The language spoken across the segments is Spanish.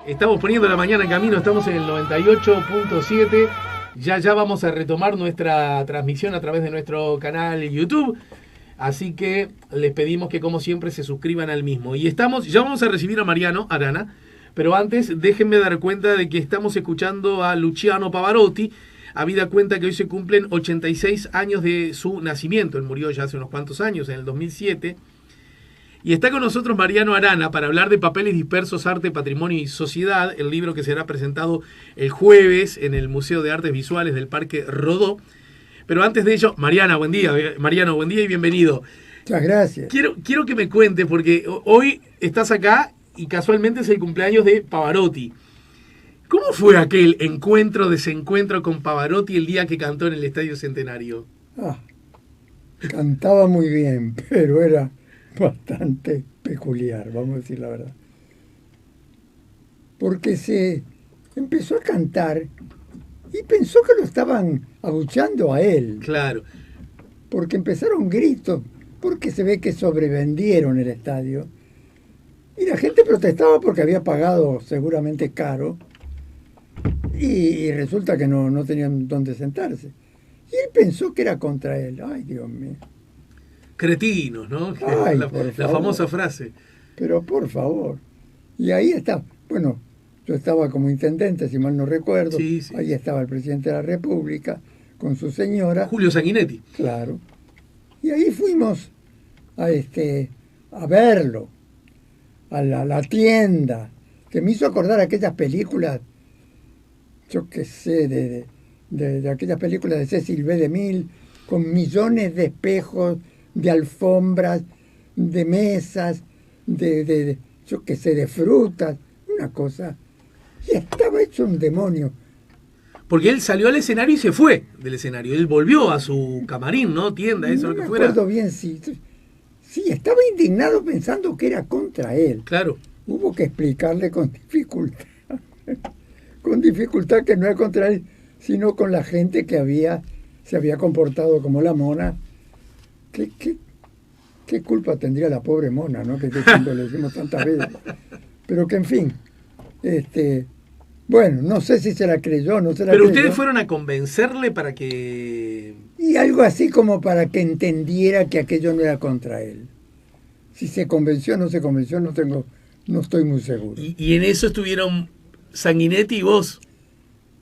Estamos poniendo la mañana en camino, estamos en el 98.7. Ya vamos a retomar nuestra transmisión a través de nuestro canal YouTube. Así que les pedimos que, como siempre, se suscriban al mismo. Y ya vamos a recibir a Mariano Arana. Pero antes, déjenme dar cuenta de que estamos escuchando a Luciano Pavarotti. Habida cuenta que hoy se cumplen 86 años de su nacimiento. Él murió ya hace unos cuantos años, en el 2007. Y está con nosotros Mariano Arana para hablar de Papeles Dispersos, Arte, Patrimonio y Sociedad, el libro que será presentado el jueves en el Museo de Artes Visuales del Parque Rodó. Pero antes de ello, Mariano, buen día y bienvenido. Muchas gracias. Quiero que me cuentes, porque hoy estás acá y casualmente es el cumpleaños de Pavarotti. ¿Cómo fue aquel desencuentro con Pavarotti el día que cantó en el Estadio Centenario? Cantaba muy bien, pero era bastante peculiar, vamos a decir la verdad. Porque se empezó a cantar y pensó que lo estaban abucheando a él. Claro. Porque empezaron gritos, porque se ve que sobrevendieron el estadio. Y la gente protestaba porque había pagado seguramente caro. Y resulta que no tenían dónde sentarse. Y él pensó que era contra él. Ay, Dios mío. Cretinos, ¿no? Ay, la famosa frase. Pero por favor. Y ahí está. Bueno, yo estaba como intendente, si mal no recuerdo. Sí. Ahí estaba el presidente de la República con su señora. Julio Sanguinetti. Claro. Y ahí fuimos a verlo, a la tienda, que me hizo acordar aquellas películas, yo qué sé, de aquellas películas de Cecil B. DeMille, con millones de espejos, de alfombras, de mesas, yo qué sé, de frutas, una cosa. Y estaba hecho un demonio. Porque él salió al escenario y se fue del escenario. Él volvió a su camarín, ¿no? Tienda, eso, lo que fuera. No me acuerdo bien si... Sí, estaba indignado pensando que era contra él. Claro. Hubo que explicarle con dificultad. Con dificultad que no es contra él, sino con la gente que se había comportado como la mona. ¿Qué culpa tendría la pobre mona, ¿no? Que cuando le decimos tantas veces. Pero que, en fin, bueno, no sé si se la creyó, no se la Pero creyó. ustedes fueron a convencerle para que... Y algo así como para que entendiera que aquello no era contra él. Si se convenció o no se convenció, no estoy muy seguro. Y en eso estuvieron Sanguinetti y vos.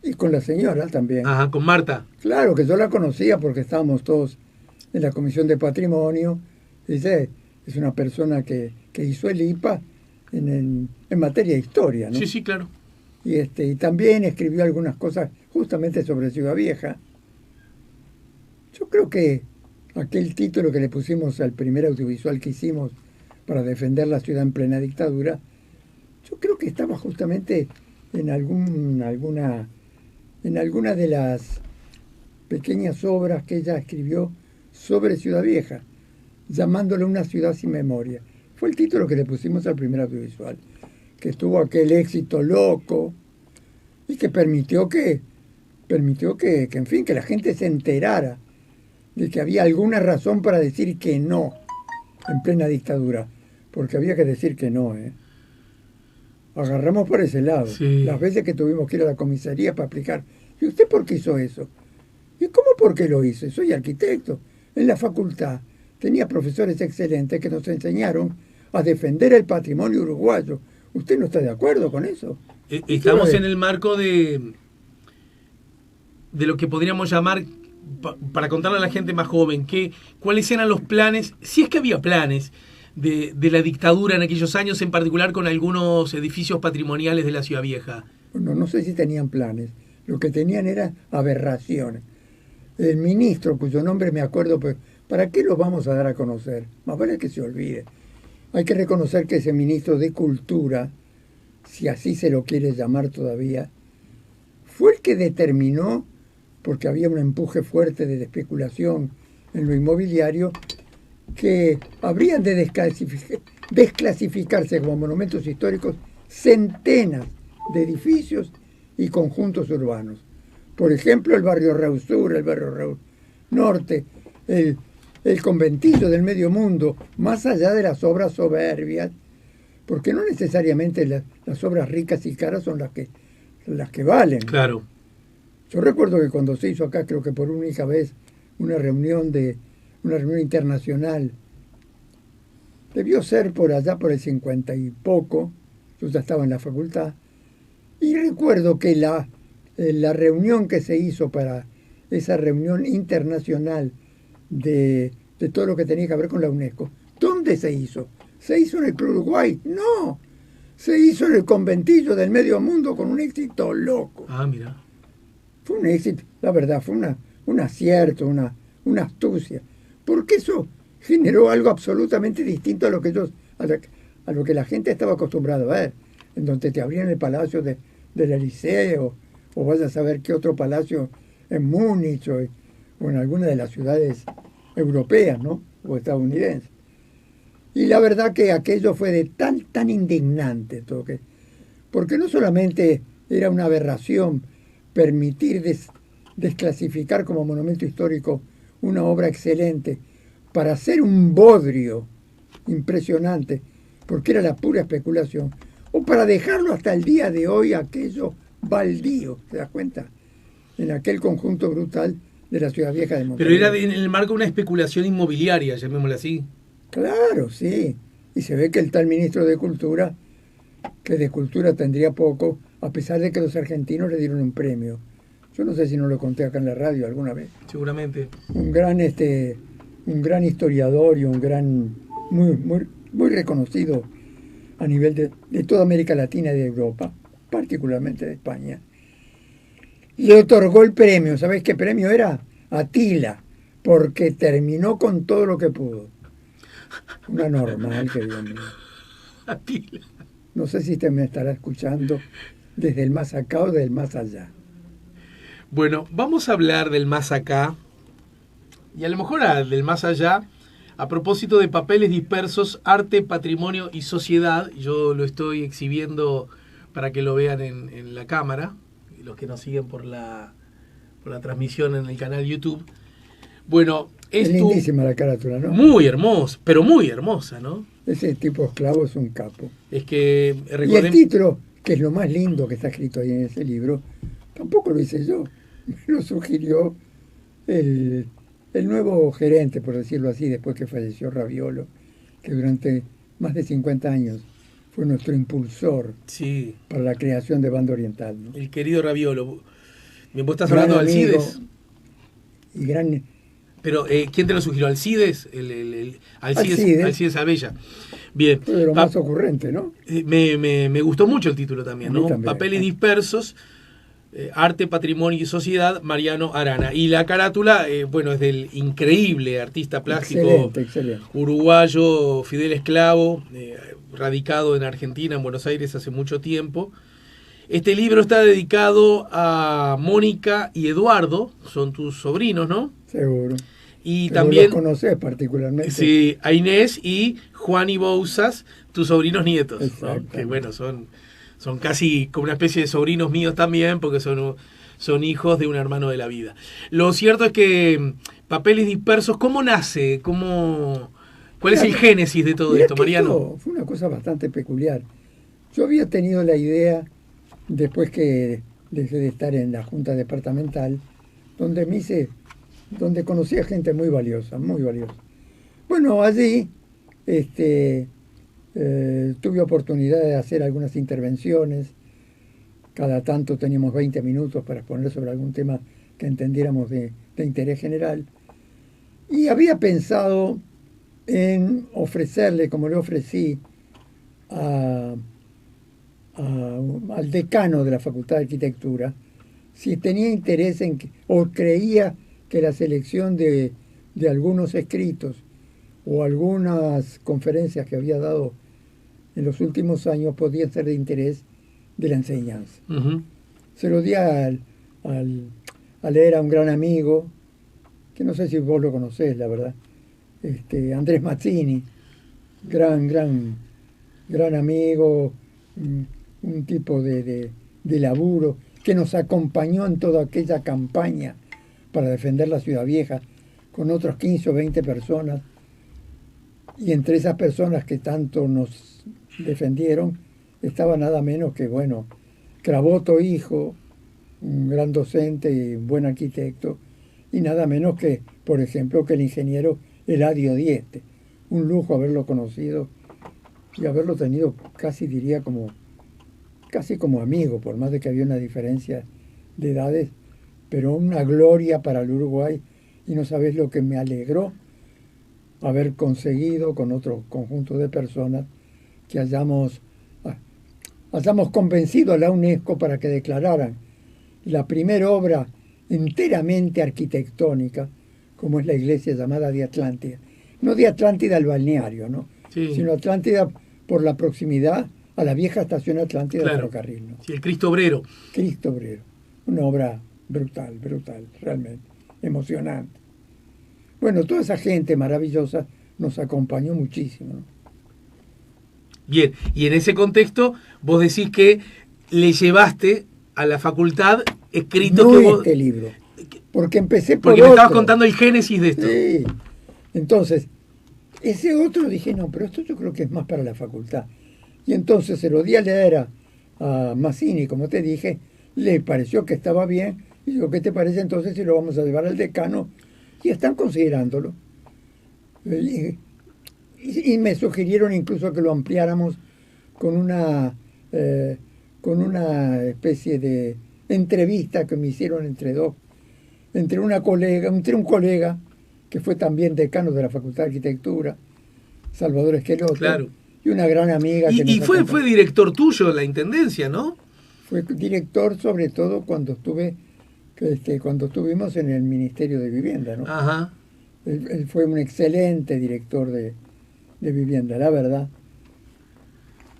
Y con la señora también. Ajá, con Marta. Claro, que yo la conocía porque estábamos todos en la Comisión de Patrimonio. Dice, es una persona que hizo el IPA en materia de historia, ¿no? Sí, claro. Y también escribió algunas cosas justamente sobre Ciudad Vieja. Yo creo que aquel título que le pusimos al primer audiovisual que hicimos para defender la ciudad en plena dictadura, yo creo que estaba justamente en alguna de las pequeñas obras que ella escribió sobre Ciudad Vieja, llamándole una ciudad sin memoria. Fue el título que le pusimos al primer audiovisual, que tuvo aquel éxito loco y que permitió que en fin, que la gente se enterara de que había alguna razón para decir que no en plena dictadura, porque había que decir que no, Agarramos por ese lado. Sí. Las veces que tuvimos que ir a la comisaría para explicar, ¿y usted por qué hizo eso? ¿Y cómo por qué lo hice? Soy arquitecto. En la facultad tenía profesores excelentes que nos enseñaron a defender el patrimonio uruguayo. ¿Usted no está de acuerdo con eso? Estamos en el marco de lo que podríamos llamar, para contarle a la gente más joven, cuáles eran los planes, si es que había planes, de la dictadura en aquellos años, en particular con algunos edificios patrimoniales de la Ciudad Vieja. Bueno, no sé si tenían planes. Lo que tenían eran aberraciones. El ministro, cuyo nombre me acuerdo, pues, ¿para qué lo vamos a dar a conocer? Más vale que se olvide. Hay que reconocer que ese ministro de Cultura, si así se lo quiere llamar todavía, fue el que determinó, porque había un empuje fuerte de especulación en lo inmobiliario, que habrían de desclasificarse como monumentos históricos centenas de edificios y conjuntos urbanos. Por ejemplo, el barrio Reus Sur, el barrio Reus Norte, el conventillo del Medio Mundo, más allá de las obras soberbias porque no necesariamente las obras ricas y caras son las que valen. Claro. Yo recuerdo que cuando se hizo acá, creo que por única vez, una reunión internacional, debió ser por allá por el 50 y poco, yo ya estaba en la facultad, y recuerdo que la reunión que se hizo para esa reunión internacional de todo lo que tenía que ver con la UNESCO, ¿dónde se hizo? ¿Se hizo en el Club Uruguay? No, se hizo en el conventillo del Medio Mundo con un éxito loco. Ah, mira. Fue un éxito, la verdad, fue un acierto, una astucia, porque eso generó algo absolutamente distinto a lo que a lo que la gente estaba acostumbrada a ver, en donde te abrían el palacio del Eliseo, o vaya a saber qué otro palacio en Múnich o en alguna de las ciudades europeas, ¿no? O estadounidenses. Y la verdad que aquello fue de tan indignante, porque no solamente era una aberración permitir desclasificar como monumento histórico una obra excelente para hacer un bodrio impresionante, porque era la pura especulación, o para dejarlo hasta el día de hoy aquello baldío, ¿te das cuenta? En aquel conjunto brutal de la Ciudad Vieja de Montevideo. Pero era en el marco de una especulación inmobiliaria, llamémosla así. Claro, sí. Y se ve que el tal ministro de Cultura, que de Cultura tendría poco, a pesar de que los argentinos le dieron un premio. Yo no sé si no lo conté acá en la radio alguna vez. Seguramente. Un gran historiador y un gran, muy reconocido a nivel de toda América Latina y de Europa, particularmente de España. Le otorgó el premio. ¿Sabés qué premio era? Atila, porque terminó con todo lo que pudo. Una normal, que Dios mío. Atila. No sé si usted me estará escuchando desde el más acá o del más allá. Bueno, vamos a hablar del más acá y a lo mejor del más allá a propósito de Papeles Dispersos, Arte, Patrimonio y Sociedad. Yo lo estoy exhibiendo para que lo vean en la cámara, y los que nos siguen por la transmisión en el canal YouTube. Bueno, es lindísima la carátula, ¿no? Muy hermosa, pero muy hermosa, ¿no? Ese tipo esclavo es un capo. Es que y el título, que es lo más lindo que está escrito ahí en ese libro, tampoco lo hice yo. Me lo sugirió el nuevo gerente, por decirlo así, después que falleció Raviolo, que durante más de 50 años fue nuestro impulsor para la creación de Banda Oriental, ¿no? El querido Raviolo. ¿Vos estás hablando de Alcides? Y gran... Pero, ¿quién te lo sugirió? ¿Alcides? Alcides Abella. Bien. Fue de lo más ocurrente, ¿no? Me gustó mucho el título también, ¿no? También. Papeles Dispersos, Arte, Patrimonio y Sociedad, Mariano Arana. Y la carátula, bueno, es del increíble artista plástico excelente. Uruguayo Fidel Esclavo, radicado en Argentina, en Buenos Aires, hace mucho tiempo. Este libro está dedicado a Mónica y Eduardo, son tus sobrinos, ¿no? Seguro. Y pero también los conoces particularmente. Sí, a Inés y Juan y Bouzas, tus sobrinos nietos, ¿no? Que bueno, son casi como una especie de sobrinos míos también, porque son hijos de un hermano de la vida. Lo cierto es que Papeles Dispersos, ¿cómo nace? ¿Cuál es el génesis de todo esto, Mariano? Fue una cosa bastante peculiar. Yo había tenido la idea, después que dejé de estar en la Junta Departamental, donde conocí a gente muy valiosa, muy valiosa. Bueno, allí tuve oportunidad de hacer algunas intervenciones. Cada tanto teníamos 20 minutos para exponer sobre algún tema que entendiéramos de interés general. Y había pensado en ofrecerle, como le ofrecí al decano de la Facultad de Arquitectura, si tenía interés o creía que la selección de algunos escritos o algunas conferencias que había dado en los últimos años podían ser de interés de la enseñanza. Uh-huh. Se lo di a leer a un gran amigo, que no sé si vos lo conocés, la verdad, Andrés Mazzini, gran amigo, un tipo de laburo, que nos acompañó en toda aquella campaña para defender la Ciudad Vieja, con otros 15 o 20 personas, y entre esas personas que tanto nos defendieron, estaba nada menos que, bueno, Craboto hijo, un gran docente y buen arquitecto, y nada menos que, por ejemplo, que el ingeniero Eladio Dieste. Un lujo haberlo conocido y haberlo tenido casi, diría, casi como amigo, por más de que había una diferencia de edades, pero una gloria para el Uruguay, y no sabés lo que me alegró haber conseguido con otro conjunto de personas que hayamos convencido a la UNESCO para que declararan la primera obra enteramente arquitectónica, como es la iglesia llamada de Atlántida. No de Atlántida el balneario, ¿no? Sí. Sino Atlántida por la proximidad a la vieja estación Atlántida Claro. del ferrocarril, ¿no? Sí, el Cristo Obrero. Cristo Obrero. Una obra brutal, realmente, emocionante. Bueno, toda esa gente maravillosa nos acompañó muchísimo, ¿no? Bien, y en ese contexto vos decís que le llevaste a la facultad escrito No que vos... este libro, porque empecé por Porque me estabas otro. contando el génesis de esto. Sí. Entonces, ese otro dije, no, pero esto yo creo que es más para la facultad. Y entonces se lo di a leer a Mazzini, como te dije, le pareció que estaba bien, y digo, ¿qué te parece entonces si lo vamos a llevar al decano? Y están considerándolo. Y me sugirieron incluso que lo ampliáramos con una especie de entrevista que me hicieron entre un colega que fue también decano de la Facultad de Arquitectura, Salvador Esqueloto, Claro. y una gran amiga que Y nos fue acompañó. director tuyo de la intendencia, ¿no? Fue director sobre todo cuando estuvimos en el Ministerio de Vivienda, ¿no? Ajá. Él fue un excelente director de vivienda, la verdad,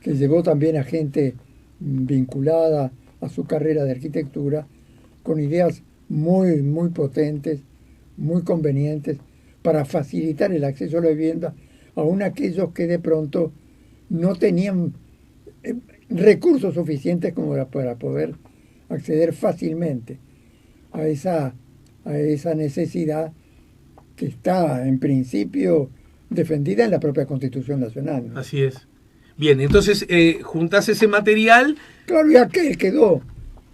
que llevó también a gente vinculada a su carrera de arquitectura con ideas muy, muy potentes, muy convenientes para facilitar el acceso a la vivienda, aun aquellos que de pronto no tenían recursos suficientes como para poder acceder fácilmente a esa necesidad que está en principio defendida en la propia Constitución Nacional, ¿no? Así es. Bien, entonces juntás ese material. Claro, y aquel quedó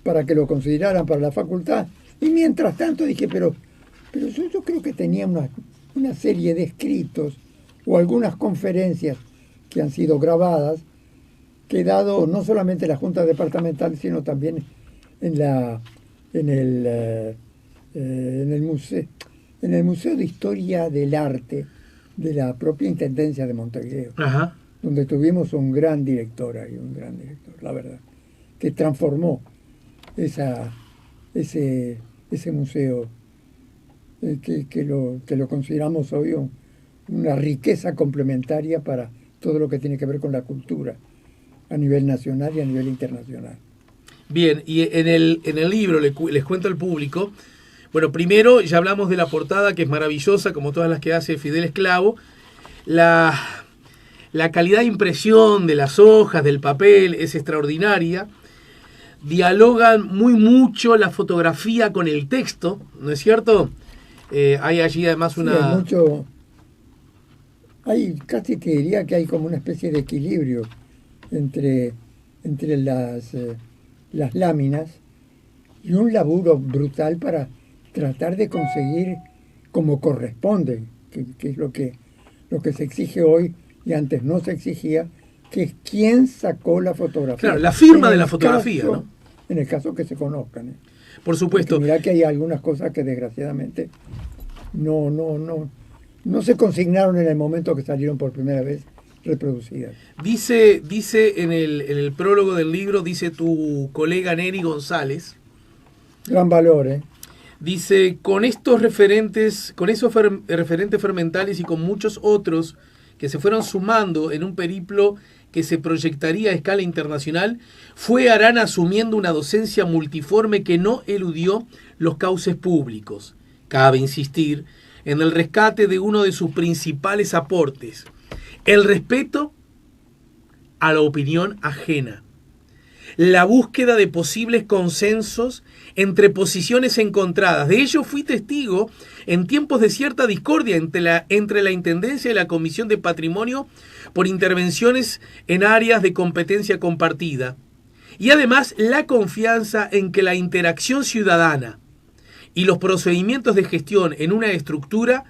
para que lo consideraran para la facultad. Y mientras tanto dije, pero yo creo que tenía una serie de escritos o algunas conferencias que han sido grabadas, que he dado no solamente en la Junta Departamental, sino también en el Museo de Historia del Arte de la propia Intendencia de Montevideo, Ajá. donde tuvimos un gran director, la verdad, que transformó ese museo, que lo consideramos hoy una riqueza complementaria para todo lo que tiene que ver con la cultura a nivel nacional y a nivel internacional. Bien, y en el libro les cuento al público. Bueno, primero ya hablamos de la portada, que es maravillosa, como todas las que hace Fidel Esclavo. La calidad de impresión de las hojas, del papel, es extraordinaria. Dialogan muy mucho la fotografía con el texto, ¿no es cierto? Hay allí además una... Sí, hay casi te diría que hay como una especie de equilibrio entre las láminas y un laburo brutal para tratar de conseguir como corresponde, que es lo que se exige hoy y antes no se exigía, que es quién sacó la fotografía. Claro, la firma de la fotografía, ¿no? En el caso que se conozcan, ¿eh? Por supuesto. Mirá que hay algunas cosas que desgraciadamente no se consignaron en el momento que salieron por primera vez reproducidas. Dice en el prólogo del libro, dice tu colega Neri González, Gran valor, ¿eh? dice, con esos referentes fermentales y con muchos otros que se fueron sumando en un periplo que se proyectaría a escala internacional, fue Arana asumiendo una docencia multiforme que no eludió los cauces públicos. Cabe insistir en el rescate de uno de sus principales aportes, el respeto a la opinión ajena. la búsqueda de posibles consensos entre posiciones encontradas. De ello fui testigo en tiempos de cierta discordia entre la Intendencia y la Comisión de Patrimonio por intervenciones en áreas de competencia compartida. Y además la confianza en que la interacción ciudadana y los procedimientos de gestión en una estructura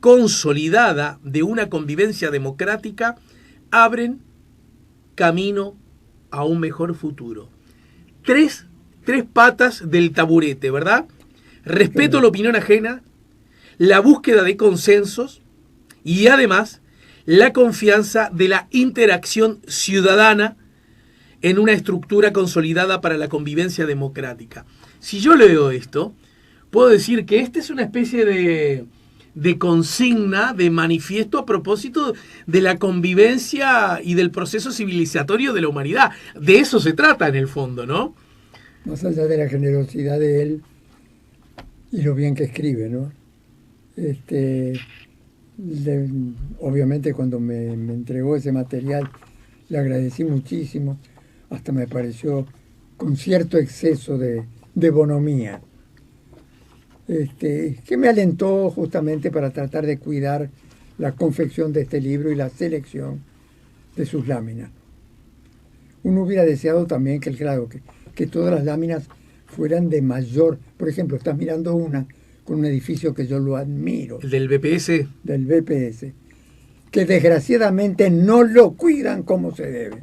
consolidada de una convivencia democrática abren camino a un mejor futuro. Tres patas del taburete, ¿verdad? Respeto a la opinión ajena, la búsqueda de consensos y además la confianza de la interacción ciudadana en una estructura consolidada para la convivencia democrática. Si yo leo esto, puedo decir que esta es una especie de consigna, de manifiesto a propósito de la convivencia y del proceso civilizatorio de la humanidad. De eso se trata en el fondo, ¿no? Más allá de la generosidad de él y lo bien que escribe, ¿no? Obviamente cuando me entregó ese material le agradecí muchísimo, hasta me pareció con cierto exceso de bonomía, que me alentó justamente para tratar de cuidar la confección de este libro y la selección de sus láminas. Uno hubiera deseado también que, claro, que todas las láminas fueran de mayor. Por ejemplo, estás mirando una con un edificio que yo lo admiro. ¿El del BPS? Del BPS. Que desgraciadamente no lo cuidan como se debe.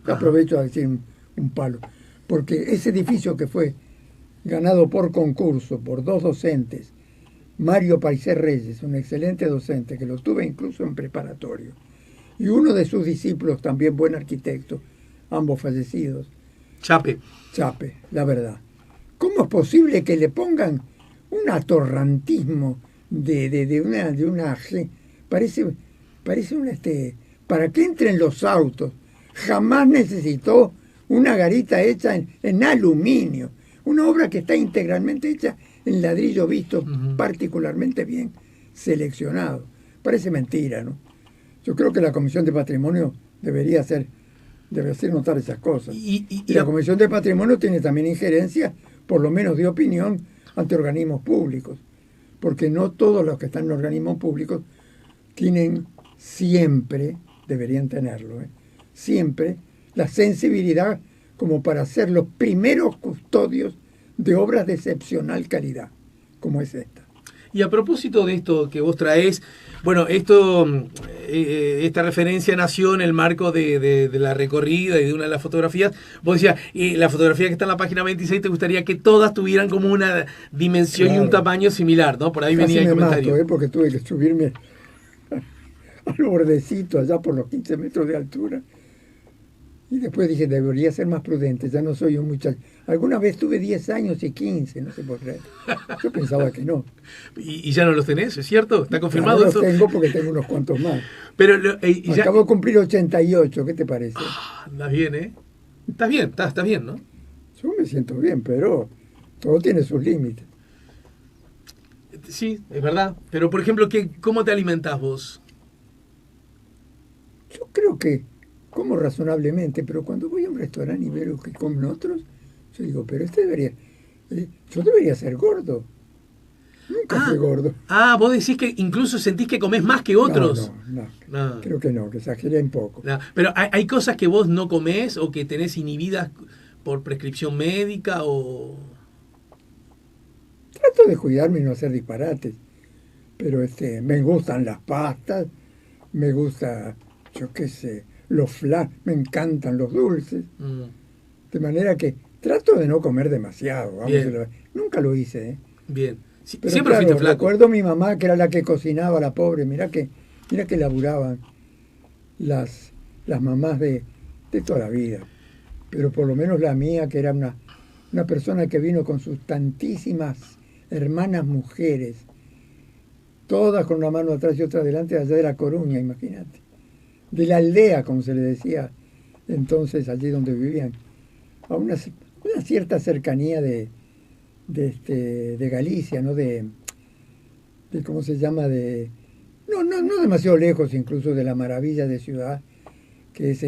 Aprovecho a decir un palo. Porque ese edificio que fue ganado por concurso por dos docentes, Mario Paisé Reyes, un excelente docente que lo tuve incluso en preparatorio, y uno de sus discípulos, también buen arquitecto, ambos fallecidos. Chape, la verdad. ¿Cómo es posible que le pongan un atorrantismo de una parece un para que entren los autos? Jamás necesitó una garita hecha en aluminio, una obra que está integralmente hecha en ladrillo visto, particularmente bien seleccionado. Parece mentira, ¿no? Yo creo que la Comisión de Patrimonio debe hacer notar esas cosas. Y la Comisión de Patrimonio tiene también injerencia, por lo menos de opinión, ante organismos públicos, porque no todos los que están en organismos públicos tienen siempre, deberían tenerlo, siempre la sensibilidad como para ser los primeros custodios de obras de excepcional calidad, como es esta. Y a propósito de esto que vos traés, bueno, esta referencia nació en el marco de la recorrida y de una de las fotografías. Vos decías, la fotografía que está en la página 26, te gustaría que todas tuvieran como una dimensión y un tamaño similar, ¿no? Por ahí Casi venía el comentario. Mato, porque tuve que subirme al bordecito allá por los 15 metros de altura. Y después dije, debería ser más prudente, ya no soy un muchacho. Alguna vez tuve 10 años y 15, no sé por qué. Yo pensaba que no. ¿Y ya no los tenés, es cierto? ¿Está confirmado no eso? Los tengo porque tengo unos cuantos más. Pero acabo de cumplir 88, ¿qué te parece? Andas bien, ¿eh? Estás bien, estás bien, ¿no? Yo me siento bien, pero todo tiene sus límites. Sí, es verdad. Pero, por ejemplo, ¿cómo te alimentás vos? Yo creo que como razonablemente, pero cuando voy a un restaurante y veo que comen otros, yo digo, pero yo debería ser gordo. Nunca fui gordo. Vos decís que incluso sentís que comés más que otros. No. Creo que no, que exageré un poco. No. Pero hay cosas que vos no comés o que tenés inhibidas por prescripción médica o... Trato de cuidarme y no hacer disparates. Pero me gustan las pastas, me gusta, yo qué sé, me encantan los dulces. De manera que trato de no comer demasiado. Nunca lo hice, Bien. Pero siempre claro, fuiste flaco. Recuerdo a mi mamá, que era la que cocinaba, la pobre. Mira que laburaban las mamás de toda la vida. Pero por lo menos la mía, que era una persona que vino con sus tantísimas hermanas mujeres, todas con una mano atrás y otra adelante, allá de La Coruña, imagínate. De la aldea, como se le decía entonces, allí donde vivían, a una cierta cercanía de Galicia, ¿no? De ¿cómo se llama? No demasiado lejos incluso de la maravilla de ciudad que es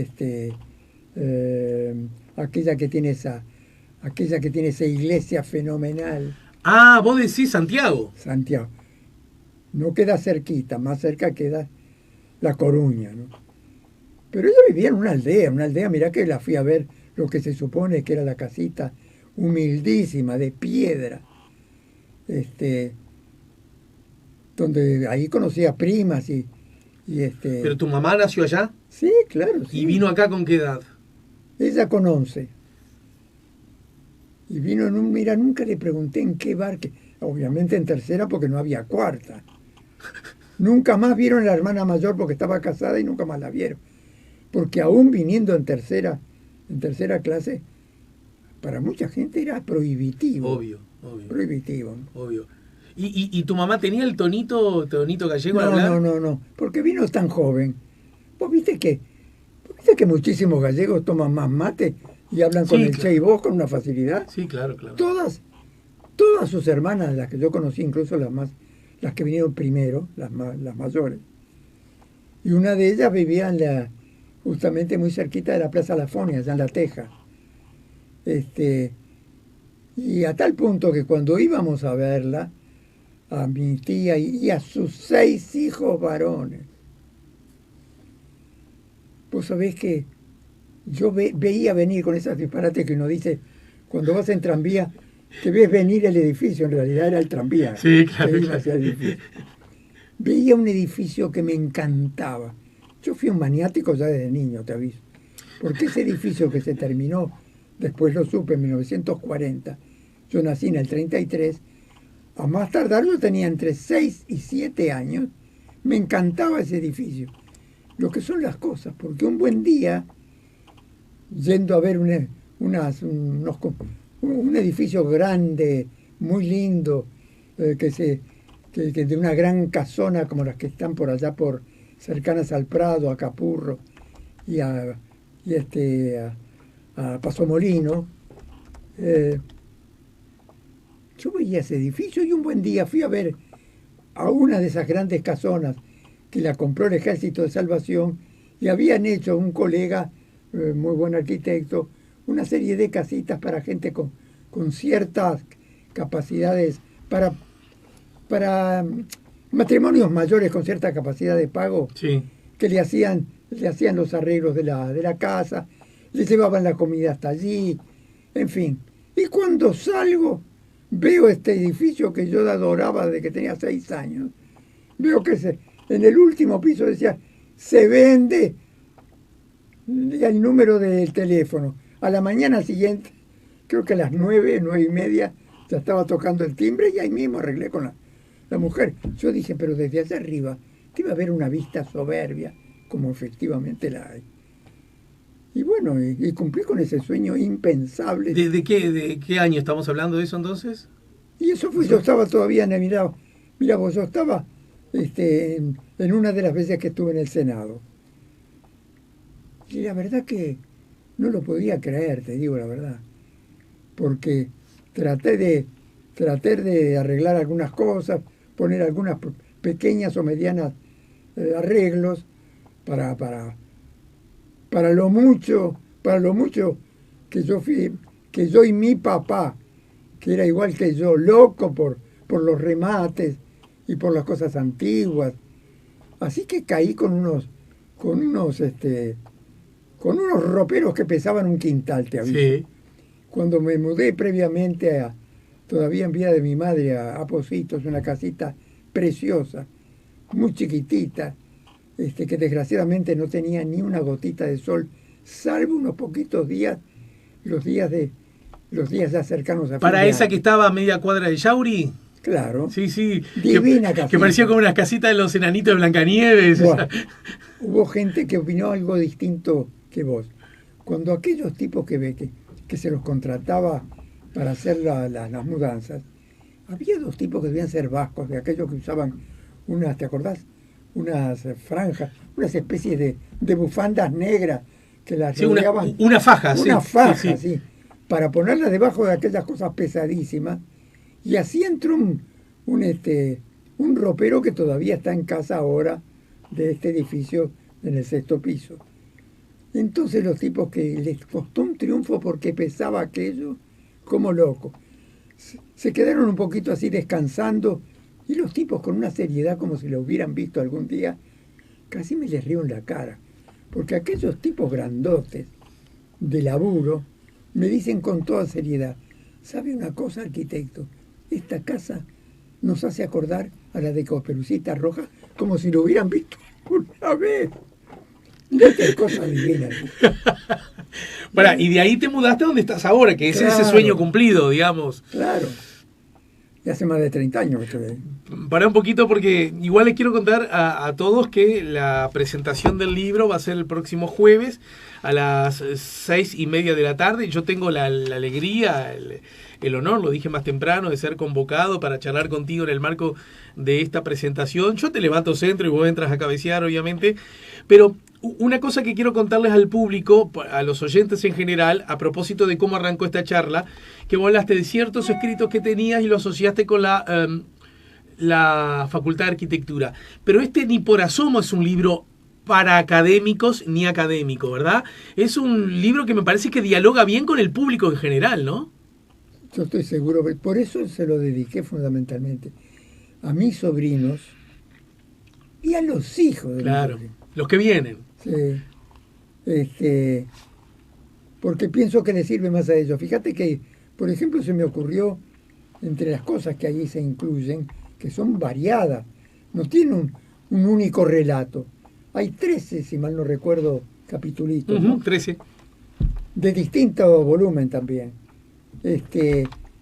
aquella que tiene esa iglesia fenomenal, Ah, vos decís Santiago. Santiago. No queda cerquita, más cerca queda La Coruña, ¿no? Pero ella vivía en una aldea, mirá que la fui a ver, lo que se supone que era la casita humildísima, de piedra, donde ahí conocía primas ¿Pero tu mamá nació allá? sí, claro, ¿Y sí. vino acá con qué edad? Ella con 11. Y vino mira, nunca le pregunté en qué bar, obviamente en tercera porque no había cuarta. Nunca más vieron a la hermana mayor porque estaba casada y nunca más la vieron. Porque aún viniendo en tercera clase, para mucha gente era prohibitivo. Obvio, obvio, Prohibitivo, ¿no? obvio. ¿Y tu mamá tenía el tonito gallego al No, hablar? no, porque vino tan joven. Vos viste que muchísimos gallegos toman más mate y hablan con Sí, el claro. che y vos con una facilidad. Sí, claro, claro. Todas sus hermanas, las que yo conocí, incluso las que vinieron primero, las mayores. Y una de ellas vivía justamente muy cerquita de la Plaza La Fonia, allá en La Teja. Y a tal punto que cuando íbamos a verla, a mi tía y a sus 6 hijos varones, vos sabés que yo veía venir con esos disparates que uno dice, cuando vas en tranvía, te ves venir el edificio, en realidad era el tranvía Sí, claro, que iba claro. hacia el edificio. Veía un edificio que me encantaba. Yo fui un maniático ya desde niño, te aviso. Porque ese edificio que se terminó, después lo supe en 1940, yo nací en el 33, a más tardar yo tenía entre 6 y 7 años, me encantaba ese edificio. Lo que son las cosas, porque un buen día, yendo a ver un edificio grande, muy lindo, que de una gran casona como las que están por allá, cercanas al Prado, a Capurro y a Paso Molino, yo veía ese edificio y un buen día fui a ver a una de esas grandes casonas que la compró el Ejército de Salvación y habían hecho un colega, muy buen arquitecto, una serie de casitas para gente con ciertas capacidades, para matrimonios mayores con cierta capacidad de pago, Sí. que le hacían los arreglos de la casa, le llevaban la comida hasta allí, en fin. Y cuando salgo, veo este edificio que yo adoraba desde que tenía 6 años. Veo que en el último piso decía, se vende, y el número del teléfono. A la mañana siguiente, creo que a las 9:30, ya estaba tocando el timbre y ahí mismo arreglé con la mujer. Yo dije, pero desde allá arriba debe haber una vista soberbia, como efectivamente la hay. Y bueno, y cumplí con ese sueño impensable. ¿De qué año estamos hablando de eso entonces? Y eso fue, yo estaba todavía en el, mira vos, yo estaba en una de las veces que estuve en el Senado. Y la verdad que no lo podía creer, te digo la verdad. Porque traté de arreglar algunas cosas, poner algunas pequeñas o medianas arreglos para lo mucho que yo y mi papá, que era igual que yo, loco por los remates y por las cosas antiguas. Así que caí con unos roperos que pesaban un quintal, te aviso. Sí. Cuando me mudé previamente todavía en vida de mi madre, a Positos, una casita preciosa, muy chiquitita, que desgraciadamente no tenía ni una gotita de sol, salvo unos poquitos días, los días ya cercanos a ¿Para fin de esa año. que estaba a media cuadra de Yauri? Claro. Sí, sí. Divina Que casita. parecía como unas casitas de los enanitos de Blancanieves. Buah, hubo gente que opinó algo distinto que vos. Cuando aquellos tipos que se los contrataba para hacer las mudanzas, había 2 tipos que debían ser vascos, de aquellos que usaban ¿te acordás? Unas franjas, unas especies de bufandas negras que las Sí, rodeaban. una faja, sí. Una faja, Sí. sí, para ponerlas debajo de aquellas cosas pesadísimas. Y así entró un ropero que todavía está en casa ahora de este edificio en el 6º piso. Entonces los tipos que les costó un triunfo porque pesaba aquello, como loco. Se quedaron un poquito así descansando y los tipos con una seriedad como si lo hubieran visto algún día, casi me les río en la cara. Porque aquellos tipos grandotes de laburo me dicen con toda seriedad, ¿sabe una cosa, arquitecto? Esta casa nos hace acordar a la de Caperucita Roja como si lo hubieran visto una vez. Mirá qué cosa divina. Bueno, y de ahí te mudaste a donde estás ahora, que es Claro. ese sueño cumplido, digamos. Claro. Y hace más de 30 años que estoy ahí. Para un poquito porque igual les quiero contar a todos que la presentación del libro va a ser el próximo jueves a las 6:30 de la tarde. Yo tengo la alegría, el honor, lo dije más temprano, de ser convocado para charlar contigo en el marco de esta presentación. Yo te levanto centro y vos entras a cabecear, obviamente, pero una cosa que quiero contarles al público, a los oyentes en general, a propósito de cómo arrancó esta charla, que vos hablaste de ciertos escritos que tenías y lo asociaste con la Facultad de Arquitectura. Pero ni por asomo es un libro para académicos ni académico, ¿verdad? Es un libro que me parece que dialoga bien con el público en general, ¿no? Yo estoy seguro, por eso se lo dediqué fundamentalmente a mis sobrinos y a los hijos de Claro, mis sobrinos. los que vienen. Sí. Porque pienso que les sirve más a ellos. Fíjate que, por ejemplo, se me ocurrió, entre las cosas que allí se incluyen, que son variadas, no tienen un único relato. Hay 13, si mal no recuerdo, capitulitos, ¿no? 13. De distinto volumen también.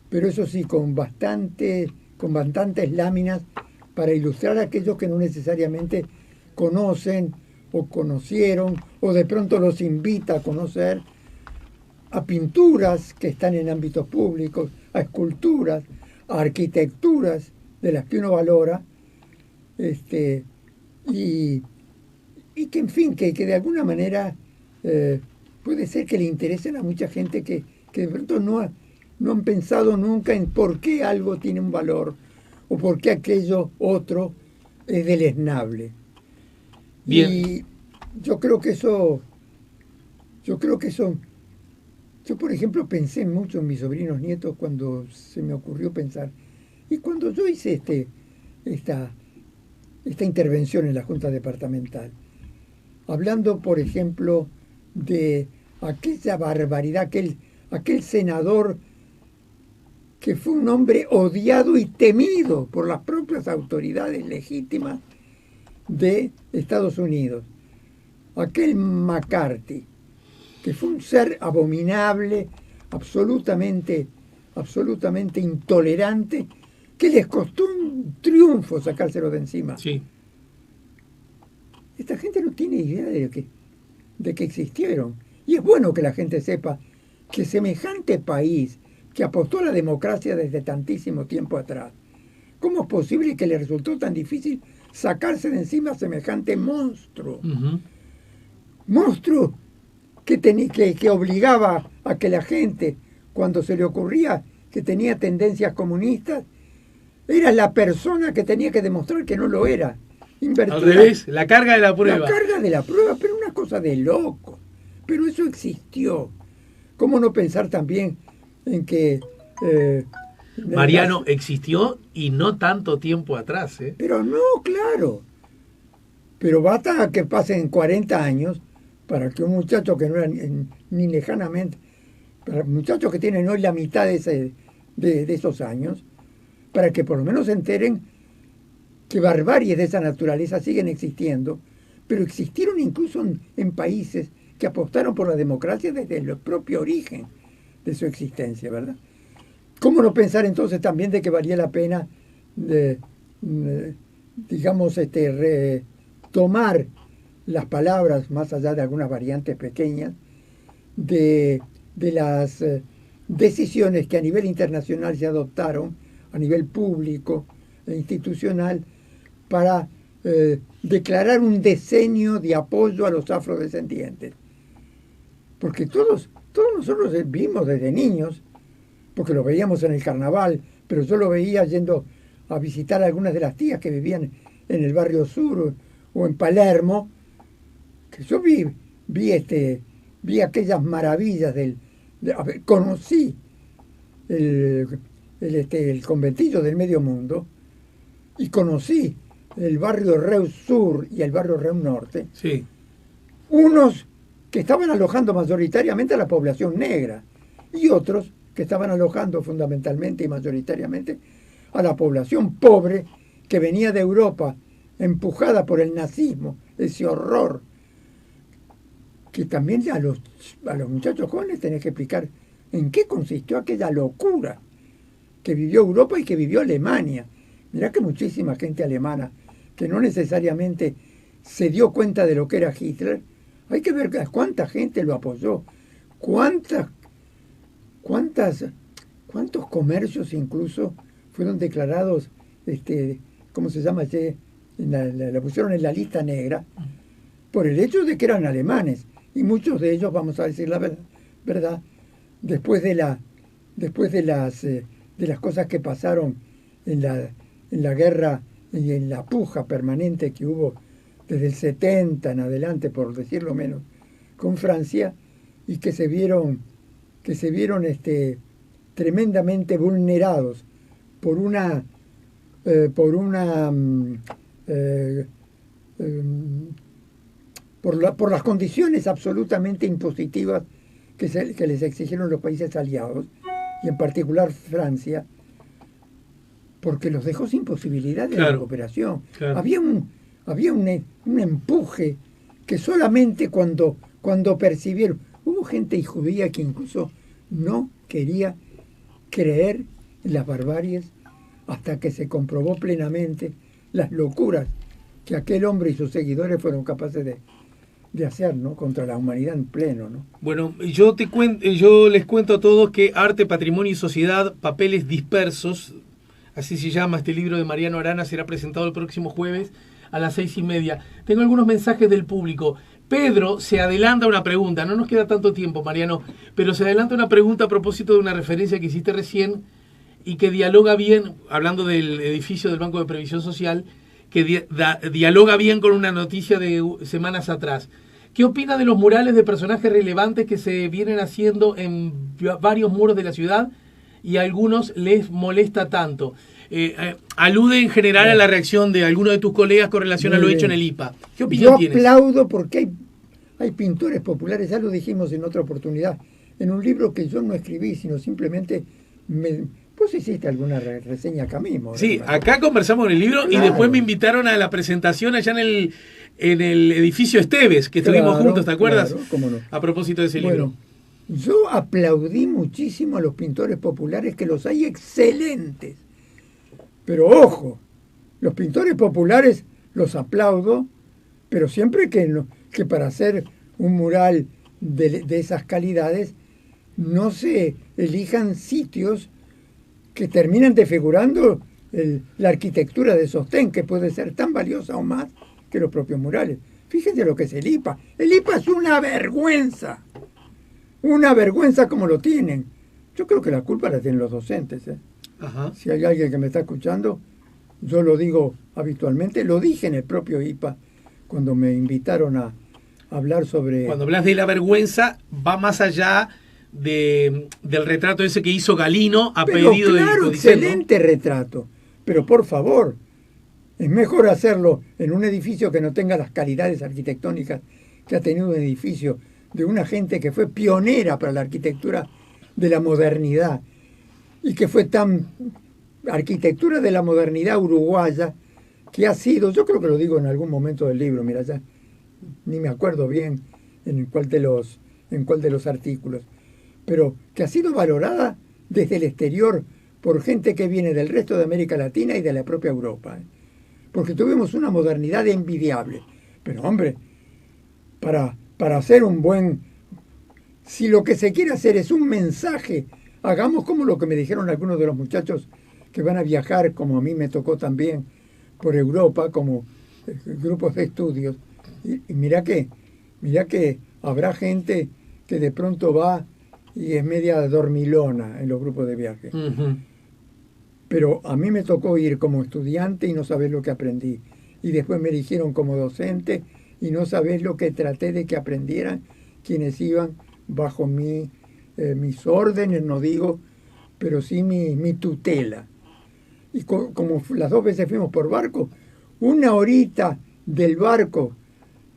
Pero eso sí, con bastantes láminas para ilustrar a aquellos que no necesariamente conocen o conocieron, o de pronto los invita a conocer, a pinturas que están en ámbitos públicos, a esculturas, a arquitecturas de las que uno valora, y que en fin, que de alguna manera puede ser que le interesen a mucha gente que de pronto no han pensado nunca en por qué algo tiene un valor o por qué aquello otro es deleznable. Bien. Y yo creo que eso, yo, por ejemplo, pensé mucho en mis sobrinos nietos cuando se me ocurrió pensar. Y cuando yo hice esta intervención en la Junta Departamental, hablando, por ejemplo, de aquella barbaridad, aquel senador que fue un hombre odiado y temido por las propias autoridades legítimas de Estados Unidos, aquel McCarthy, que fue un ser abominable, absolutamente intolerante, que les costó un triunfo sacárselo de encima. Sí. Esta gente no tiene idea de que existieron. Y es bueno que la gente sepa que semejante país que apostó a la democracia desde tantísimo tiempo atrás, ¿cómo es posible que le resultó tan difícil sacarse de encima a semejante monstruo? Monstruo que obligaba a que la gente, cuando se le ocurría que tenía tendencias comunistas, era la persona que tenía que demostrar que no lo era. Al revés, la carga de la prueba. La carga de la prueba, pero una cosa de loco. Pero eso existió. ¿Cómo no pensar también en que... Mariano, existió y no tanto tiempo atrás, ¿eh? Pero no, claro. Pero basta que pasen 40 años para que un muchacho que no era ni lejanamente, para muchachos que tienen hoy la mitad de esos años, para que por lo menos se enteren que barbaries de esa naturaleza siguen existiendo, pero existieron incluso en países que apostaron por la democracia desde el propio origen de su existencia, ¿verdad? ¿Cómo no pensar entonces también de que valía la pena, tomar las palabras, más allá de algunas variantes pequeñas, de las decisiones que a nivel internacional se adoptaron, a nivel público e institucional, para declarar un decenio de apoyo a los afrodescendientes? Porque todos nosotros vimos desde niños, porque lo veíamos en el carnaval, pero yo lo veía yendo a visitar a algunas de las tías que vivían en el barrio sur o en Palermo, que yo vi vi aquellas maravillas conocí el conventillo del Medio Mundo y conocí el barrio Reus Sur y el barrio Reus Norte. Sí. Unos que estaban alojando mayoritariamente a la población negra y otros que estaban alojando fundamentalmente y mayoritariamente a la población pobre que venía de Europa empujada por el nazismo, ese horror que también a los muchachos jóvenes tenés que explicar en qué consistió aquella locura que vivió Europa y que vivió Alemania. Mirá que muchísima gente alemana que no necesariamente se dio cuenta de lo que era Hitler. Hay que ver cuánta gente lo apoyó, cuántos comercios incluso fueron declarados, ¿cómo se llama? La pusieron en la lista negra por el hecho de que eran alemanes. Y muchos de ellos, vamos a decir la verdad, después de las cosas que pasaron en la guerra y en la puja permanente que hubo desde el 70 en adelante, por decirlo menos, con Francia, y que se vieron tremendamente vulnerados por las condiciones absolutamente impositivas que les exigieron los países aliados, y en particular Francia, porque los dejó sin posibilidad de recuperación. Claro. Había un empuje que solamente cuando percibieron, hubo gente judía que incluso no quería creer en las barbaries hasta que se comprobó plenamente las locuras que aquel hombre y sus seguidores fueron capaces de hacer, ¿no? Contra la humanidad en pleno, ¿no? Bueno, yo les cuento a todos que Arte, Patrimonio y Sociedad, Papeles Dispersos, así se llama este libro de Mariano Arana, será presentado el próximo jueves a las 6:30. Tengo algunos mensajes del público. Pedro se adelanta una pregunta, no nos queda tanto tiempo, Mariano, pero se adelanta una pregunta a propósito de una referencia que hiciste recién y que dialoga bien, hablando del edificio del Banco de Previsión Social, que dialoga bien con una noticia de semanas atrás. ¿Qué opina de los murales de personajes relevantes que se vienen haciendo en varios muros de la ciudad y a algunos les molesta tanto? Alude en general a la reacción de algunos de tus colegas con relación a lo hecho en el IPA. ¿Qué opinión tienes? Yo aplaudo porque hay pintores populares, ya lo dijimos en otra oportunidad, en un libro que yo no escribí, sino simplemente vos hiciste alguna reseña acá mismo. Sí, acá conversamos en el libro, claro, y después me invitaron a la presentación allá en el edificio Esteves, que estuvimos juntos, ¿te acuerdas? Claro, cómo no. A propósito de ese libro. Yo aplaudí muchísimo a los pintores populares, que los hay excelentes. Pero ojo, los pintores populares los aplaudo, pero siempre que para hacer un mural de esas calidades no se elijan sitios que terminan desfigurando la arquitectura de sostén, que puede ser tan valiosa o más que los propios murales. Fíjense lo que es el IPA. El IPA es una vergüenza como lo tienen. Yo creo que la culpa la tienen los docentes, ¿eh? Ajá. Si hay alguien que me está escuchando, yo lo digo habitualmente, lo dije en el propio IPA cuando me invitaron a hablar sobre... Cuando hablas de la vergüenza, va más allá del retrato ese que hizo Galino a pedido del Codicen, excelente retrato, pero por favor, es mejor hacerlo en un edificio que no tenga las calidades arquitectónicas que ha tenido un edificio de una gente que fue pionera para la arquitectura de la modernidad y que fue tan arquitectura de la modernidad uruguaya que ha sido, yo creo que lo digo en algún momento del libro, mira, ya ni me acuerdo bien en cuál de los artículos, pero que ha sido valorada desde el exterior por gente que viene del resto de América Latina y de la propia Europa, ¿eh? Porque tuvimos una modernidad envidiable. Pero hombre, para hacer un buen... Si lo que se quiere hacer es un mensaje, hagamos como lo que me dijeron algunos de los muchachos que van a viajar, como a mí me tocó también, por Europa, como grupos de estudios. Y mira que habrá gente que de pronto va y es media dormilona en los grupos de viaje. Uh-huh. Pero a mí me tocó ir como estudiante y no sabés lo que aprendí. Y después me eligieron como docente y no sabés lo que traté de que aprendieran quienes iban bajo mis órdenes, no digo, pero sí mi tutela. Y como las 2 veces fuimos por barco, 1 horita del barco,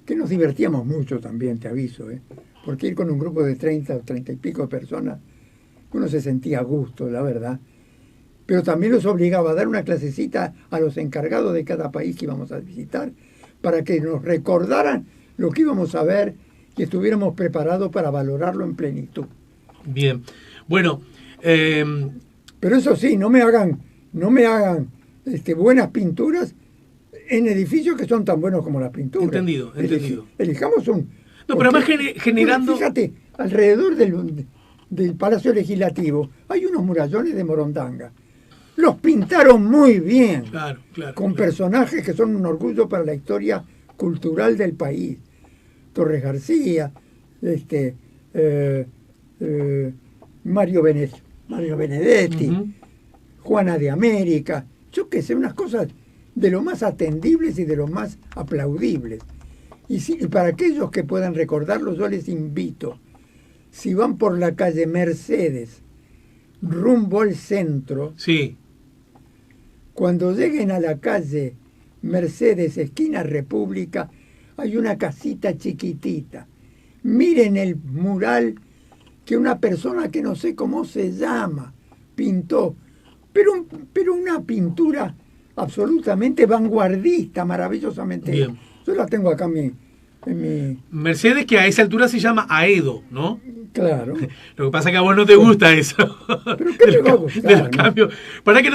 que nos divertíamos mucho también, te aviso, porque ir con un grupo de 30 o 30 y pico de personas, uno se sentía a gusto, la verdad. Pero también los obligaba a dar una clasecita a los encargados de cada país que íbamos a visitar, para que nos recordaran lo que íbamos a ver y estuviéramos preparados para valorarlo en plenitud. Bien. Bueno. Pero eso sí, no me hagan buenas pinturas en edificios que son tan buenos como las pinturas. Entendido. Elijamos un... No, pero además generando... Fíjate, alrededor del Palacio Legislativo hay unos murallones de Morondanga. Los pintaron muy bien, claro, con personajes que son un orgullo para la historia cultural del país. Torres García, Mario Benedetti, Juana de América, yo qué sé, unas cosas de lo más atendibles y de lo más aplaudibles. Y para aquellos que puedan recordarlo, yo les invito, si van por la calle Mercedes, rumbo al centro, sí, cuando lleguen a la calle Mercedes, esquina República, hay una casita chiquitita. Miren el mural que una persona que no sé cómo se llama pintó, pero una pintura absolutamente vanguardista, maravillosamente. Bien. Yo la tengo acá en mi... Mercedes, que a esa altura se llama Aedo, ¿no? Claro. Lo que pasa es que a vos no te gusta eso. Pero ¿qué me va a gustar, de los no? cambios. Para que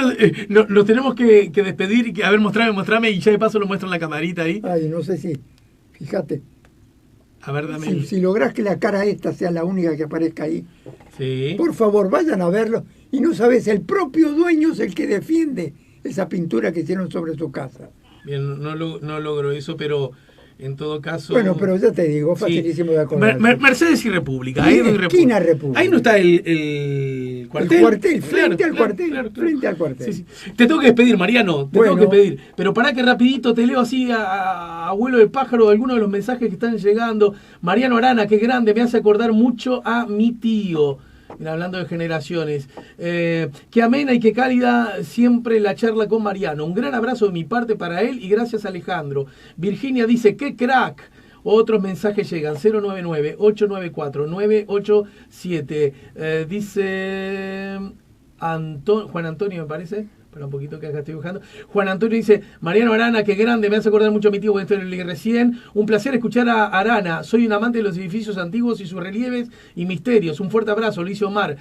nos tenemos que despedir. A ver, mostrame y ya de paso lo muestro en la camarita ahí. Ay, no sé si... Fíjate. A ver, dame. Si lográs que la cara esta sea la única que aparezca ahí. Sí. Por favor, vayan a verlo. Y no sabes, el propio dueño es el que defiende esa pintura que hicieron sobre su casa. Bien, no logro eso, pero en todo caso... Bueno, pero ya te digo, facilísimo de acordar. Mercedes y República. Y esquina República. Ahí no está el cuartel. El cuartel, frente al Claro, cuartel. claro. Frente al cuartel. Sí. Te tengo que despedir, Mariano. Tengo que pedir. Pero pará que rapidito te leo así a vuelo de pájaro algunos de los mensajes que están llegando. Mariano Arana, qué grande, me hace acordar mucho a mi tío. Hablando de generaciones. Qué amena y qué cálida siempre la charla con Mariano. Un gran abrazo de mi parte para él y gracias, Alejandro. Virginia dice, qué crack. Otros mensajes llegan, 099-894-987. Dice Juan Antonio, me parece. Espera un poquito que acá estoy buscando. Juan Antonio dice, Mariano Arana, qué grande, me hace acordar mucho a mi tío cuando estoy en el recién. Un placer escuchar a Arana. Soy un amante de los edificios antiguos y sus relieves y misterios. Un fuerte abrazo, Luis Omar.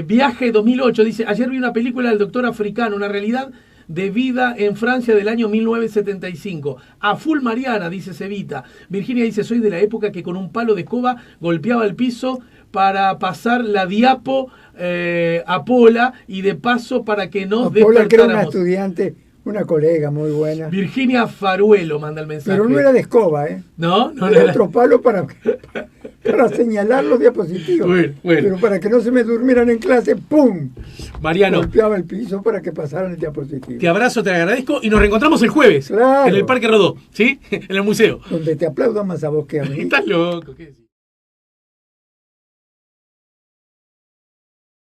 Viaje 2008, dice, ayer vi una película del Doctor Africano, una realidad de vida en Francia del año 1975. A full Mariana, dice Cevita. Virginia dice, soy de la época que con un palo de escoba golpeaba el piso para pasar la diapo a Pola y de paso para que nos Pola, que era una despertáramos. estudiante, una colega muy buena. Virginia Faruelo manda el mensaje. Pero no era de escoba, ¿eh? No Era era. otro palo para señalar los diapositivos. Bueno. Pero para que no se me durmieran en clase, ¡pum! Mariano, Golpeaba el piso para que pasaran el diapositivo. te abrazo, te agradezco y nos reencontramos el jueves Claro. en el Parque Rodó, ¿sí? En el museo. Donde te aplaudo más a vos que a mí. Estás loco, ¿qué decís?